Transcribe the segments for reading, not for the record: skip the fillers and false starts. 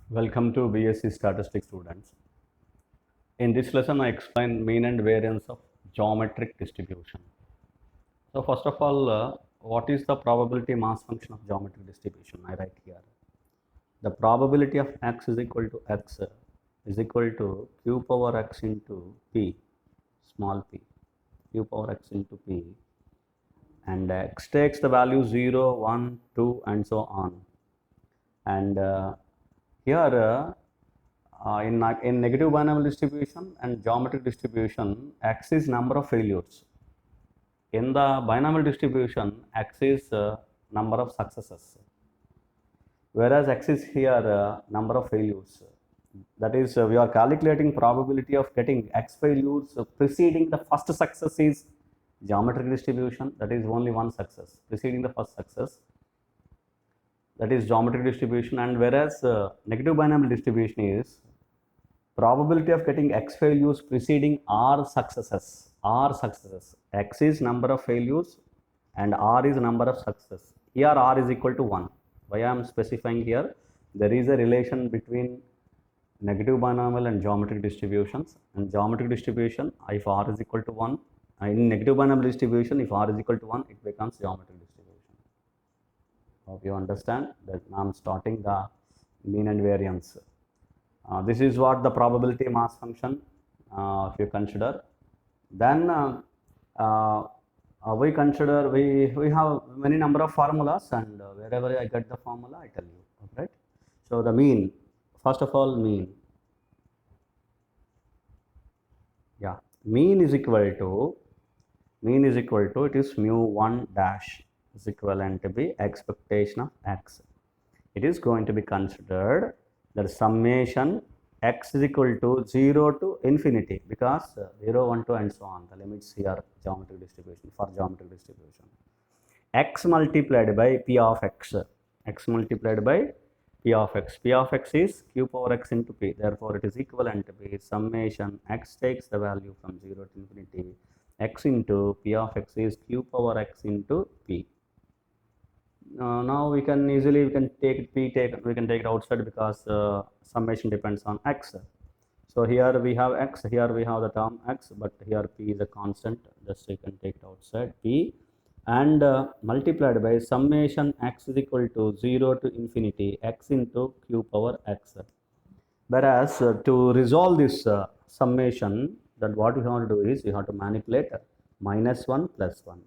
Welcome to BSc Statistics students. In this lesson, I explain mean and variance of geometric distribution. So first of all, what is the probability mass function of geometric distribution? I write here. The probability of x is equal to x is equal to q power x into p, small p, q power x into p, and x takes the value 0, 1, 2 and so on. And here in negative binomial distribution and geometric distribution, x is number of failures. In the binomial distribution, x is number of successes, whereas x is here number of failures. That is, we are calculating probability of getting x failures preceding the first success is geometric distribution. That is only one success preceding the first success. That is geometric distribution. And whereas negative binomial distribution is probability of getting x failures preceding r successes. X is number of failures and r is number of success. Here r is equal to 1. Why I am specifying here? There is a relation between negative binomial and geometric distributions. And geometric distribution, if r is equal to 1, in negative binomial distribution, if r is equal to 1, it becomes geometric distribution. Hope you understand that I am starting the mean and variance. This is what the probability mass function, if you consider. Then we consider, we have many number of formulas, and wherever I get the formula, I tell you. Right? So the mean, first of all, mean. Yeah, mean is equal to, it is mu1 dash is equivalent to be expectation of x. It is going to be considered that summation x is equal to 0 to infinity, because 0, 1, 2 and so on, the limits here geometric distribution, for geometric distribution. X multiplied by p of x, multiplied by p of x. P of x is q power x into p, therefore it is equivalent to be summation x takes the value from 0 to infinity, x into p of x is q power x into p. Now we can easily we can take it outside, because summation depends on x. So here we have x, here we have the term x, but here p is a constant, just you can take it outside, p, and multiplied by summation x is equal to 0 to infinity x into q power x. Whereas to resolve this summation, that what we have to do is we have to manipulate -1 plus 1.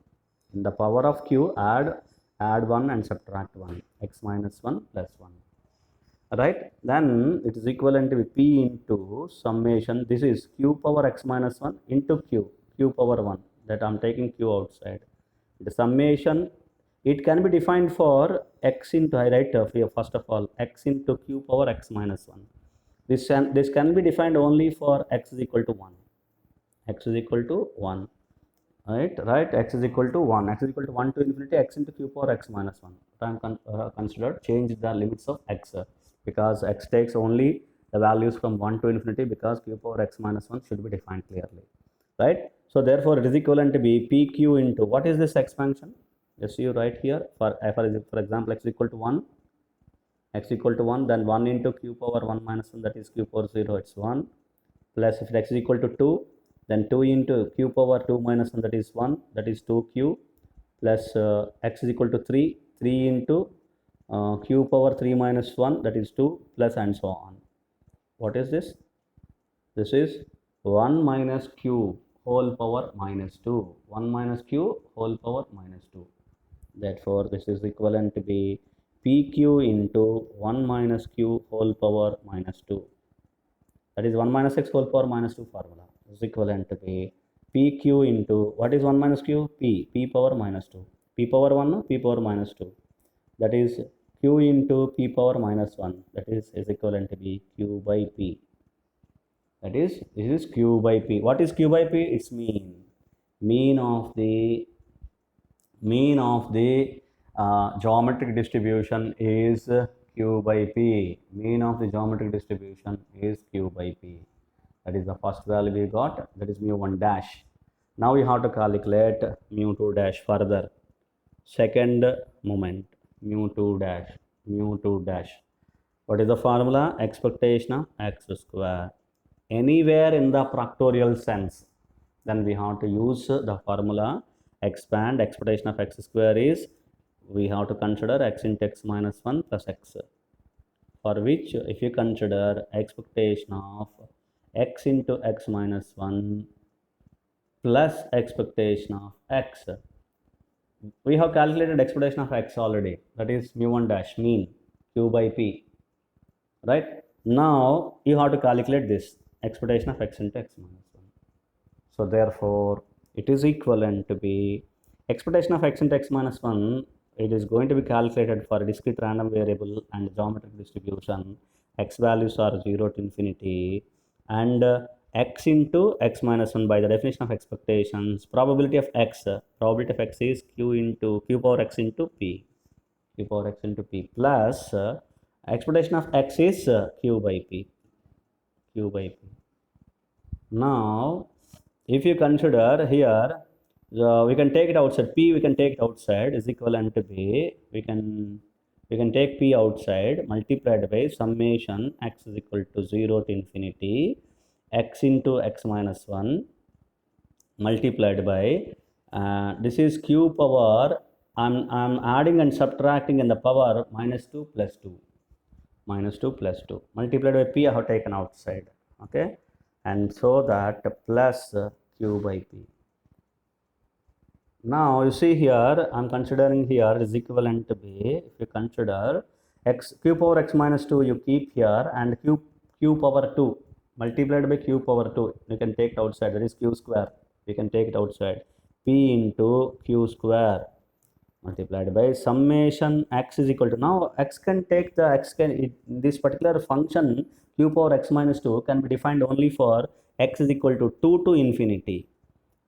In the power of q, add 1 and subtract 1, x minus 1 plus 1. Right? Then it is equivalent to p into summation. This is q power x minus 1 into q power 1. That I am taking q outside. The summation, it can be defined for x into, I write first of all, x into q power x minus 1. This can be defined only for x is equal to 1. X is equal to 1. Right, x is equal to 1, x is equal to 1 to infinity, x into q power x minus 1. Time considered, change the limits of x, because x takes only the values from 1 to infinity, because q power x minus 1 should be defined clearly. Right? So therefore it is equivalent to be pq into, what is this expansion? Yes, you write here, for example, x is equal to 1, then 1 into q power 1 minus 1, that is q power 0, it's 1, plus if x is equal to 2, then 2 into q power 2 minus 1, that is 1, that is 2q, plus x is equal to 3 into q power 3 minus 1, that is 2, plus and so on. What is this? This is 1 minus q whole power minus 2, 1 minus q whole power minus 2. Therefore this is equivalent to be pq into 1 minus q whole power minus 2. That is 1 minus x whole power minus 2 formula is equivalent to be pq into, what is 1 minus q? P power minus 2. P power 1, p power minus 2. That is q into p power minus 1. That is equivalent to be q by p. That is, this is q by p. What is q by p? It's mean. Mean of the geometric distribution is q by p. Mean of the geometric distribution is q by p. That is the first value we got, that is mu1 dash. Now we have to calculate mu2 dash further. Second moment, mu2 dash. What is the formula? Expectation of x square. Anywhere in the factorial sense, then we have to use the formula expand. Expectation of x square is, we have to consider x into x minus 1 plus x, for which if you consider expectation of x into x minus 1 plus expectation of x, we have calculated expectation of x already, that is mu1 dash, mean q by p, right? Now you have to calculate this expectation of x into x minus 1. So therefore it is equivalent to be expectation of x into x minus 1. It is going to be calculated for a discrete random variable and geometric distribution. X values are 0 to infinity, and x into x minus 1 by the definition of expectations, probability of x is q power x into p, q power x into p, plus expectation of x is q by p. Now if you consider here, we can take it outside, p we can take it outside, is equivalent to be, we can take p outside, multiplied by summation x is equal to 0 to infinity x into x minus 1 multiplied by this is q power, I'm adding and subtracting in the power minus 2 plus 2 multiplied by p I have taken outside, okay, and so that plus q by p. Now you see here, I'm considering here is equivalent to be, if you consider x q power x minus 2 you keep here, and q power 2 multiplied by q power 2 you can take it outside, that is q square, we can take it outside, p into q square multiplied by summation x is equal to, now x can take the x can this particular function q power x minus 2 can be defined only for x is equal to 2 to infinity,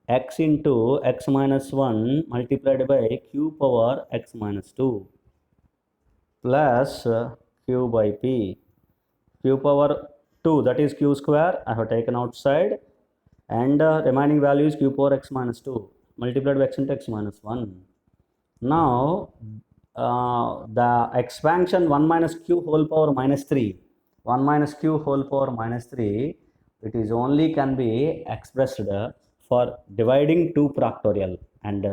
x into x minus 1 multiplied by q power x minus 2 plus q by p, q power 2 that is q square I have taken outside, and remaining value is q power x minus 2 multiplied by x into x minus 1. Now the expansion 1 minus q whole power minus 3, 1 minus q whole power minus 3, it is only can be expressed for dividing 2 factorial, and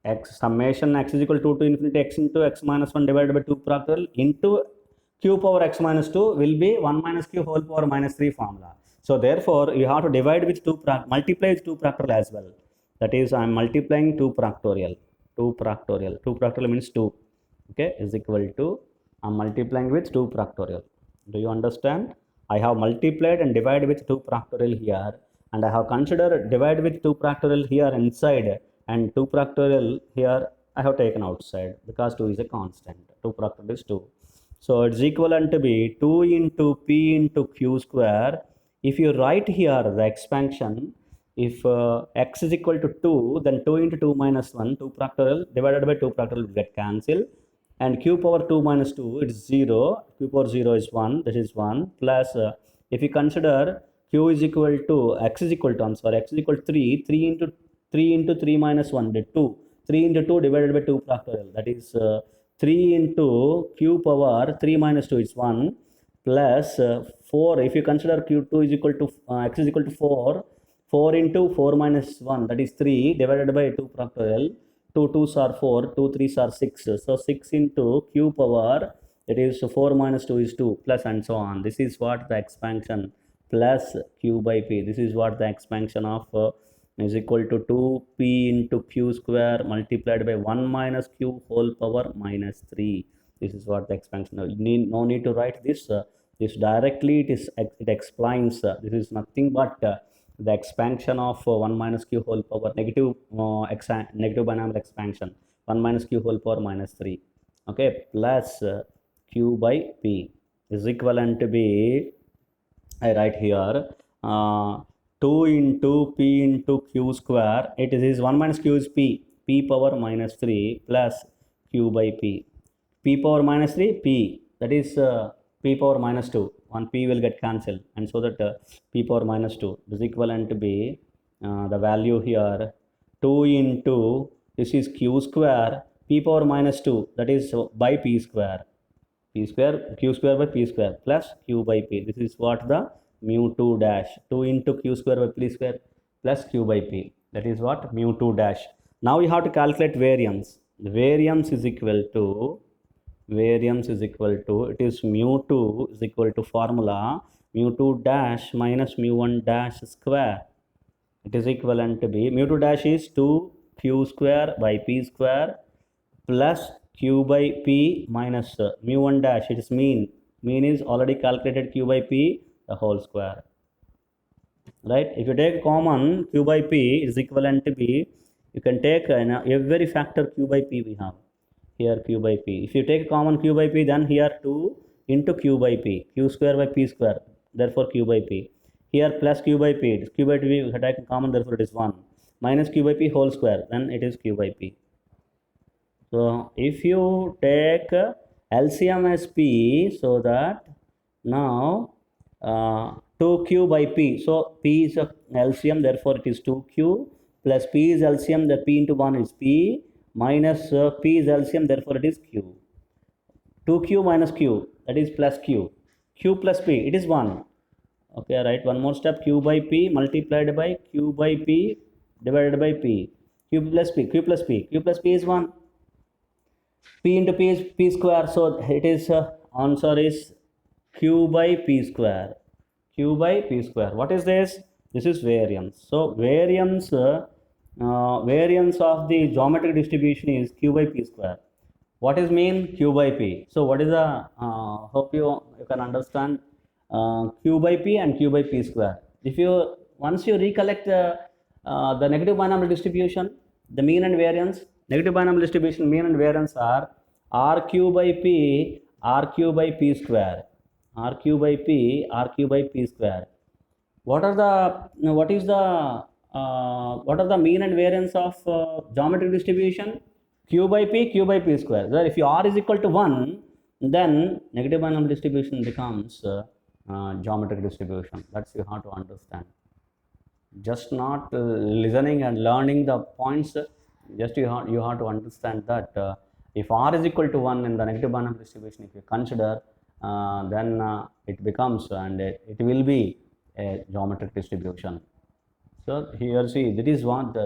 x summation x is equal to 2 to infinity x into x minus 1 divided by 2 factorial into q power x minus 2 will be 1 minus q whole power minus 3 formula. So therefore you have to divide with 2 multiply with 2 factorial as well, that is I am multiplying 2 factorial means 2, okay, is equal to, I am multiplying with 2 factorial. Do you understand? I have multiplied and divided with 2 factorial here, and I have considered divide with 2 factorial here inside, and 2 factorial here I have taken outside because 2 is a constant, 2 factorial is 2. So it's equivalent to be 2 into p into q square. If you write here the expansion, if x is equal to 2, then 2 into 2 minus 1, 2 factorial divided by 2 factorial will get cancelled, and q power 2 minus 2 it is 0, q power 0 is 1, this is 1, plus if you consider q is equal to x is equal to, I'm sorry, x is equal to 3, 3 into 3 minus 1, 2, 3 into 2 divided by 2 factorial, that is 3 into q power 3 minus 2 is 1, plus 4, if you consider q2 is equal to x is equal to 4, 4 into 4 minus 1, that is 3 divided by 2 factorial, 2 2s are 4, 2 3s are 6, so 6 into q power, it is 4 minus 2 is 2, plus and so on. This is what the expansion plus q by p, this is what the expansion of is equal to 2p into q square multiplied by 1 minus q whole power minus 3. This is what the expansion, no need to write this, this directly it explains, this is nothing but the expansion of 1 minus q whole power negative binomial expansion 1 minus q whole power minus 3, okay, plus q by p is equivalent to be, I write here 2 into p into q square, it is 1 minus q is p power minus 3 plus q by p power minus 3 p, that is p power minus 2, one p will get cancelled, and so that p power minus 2 is equivalent to be the value here 2 into this is q square, p p power minus 2, that is by p square, q square by p square plus q by p. This is what the mu 2 dash, 2 into q square by p square plus q by p, that is what mu 2 dash. Now you have to calculate variance. The variance is equal to, it is mu 2 is equal to formula mu 2 dash minus mu 1 dash square. It is equivalent to be, mu 2 dash is 2q square by p square plus q by p minus mu 1 dash, it is mean is already calculated, q by p the whole square, right? If you take common, q by p is equivalent to be, you can take every factor q by p we have here, q by p. If you take common q by p, then here 2 into q by p, q square by p square, therefore q by p. Here plus q by p, q by p we take common, therefore it is 1, minus q by p whole square, then it is q by p. So if you take LCM as p, so that now 2q by p, so p is a LCM, therefore it is 2q, plus p is LCM, the p into 1 is p, minus p is LCM, therefore it is q. 2q minus q, that is plus q, q plus p, it is 1. Okay, right, one more step, q by p multiplied by q by p divided by p, q plus p, q plus p, q plus p is 1, p into p is p square, so it is answer is q by p square, q by p square. What is this? This is variance. So variance of the geometric distribution is q by p square. What is mean? Q by p. So what is the hope you can understand q by p and q by p square. If you once you recollect the negative binomial distribution, the mean and variance, negative binomial distribution mean and variance are rq by p, rq by p square, rq by p, rq by p square. What are the mean and variance of geometric distribution? Q by p, q by p square. So if r is equal to 1, then negative binomial distribution becomes geometric distribution. That's you have to understand. Just not listening and learning the points. Just you have to understand that if r is equal to 1 in the negative binomial distribution, if you consider, then it becomes, and it will be a geometric distribution. So here see, that is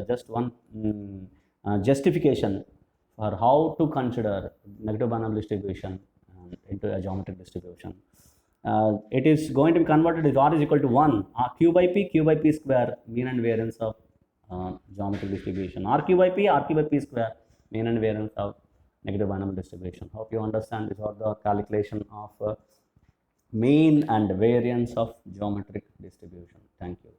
just one justification for how to consider negative binomial distribution into a geometric distribution. It is going to be converted if r is equal to 1, q by p square, mean and variance of geometric distribution, rq by p square, mean and variance of negative binomial distribution. Hope you understand. These are the calculation of mean and variance of geometric distribution. Thank you.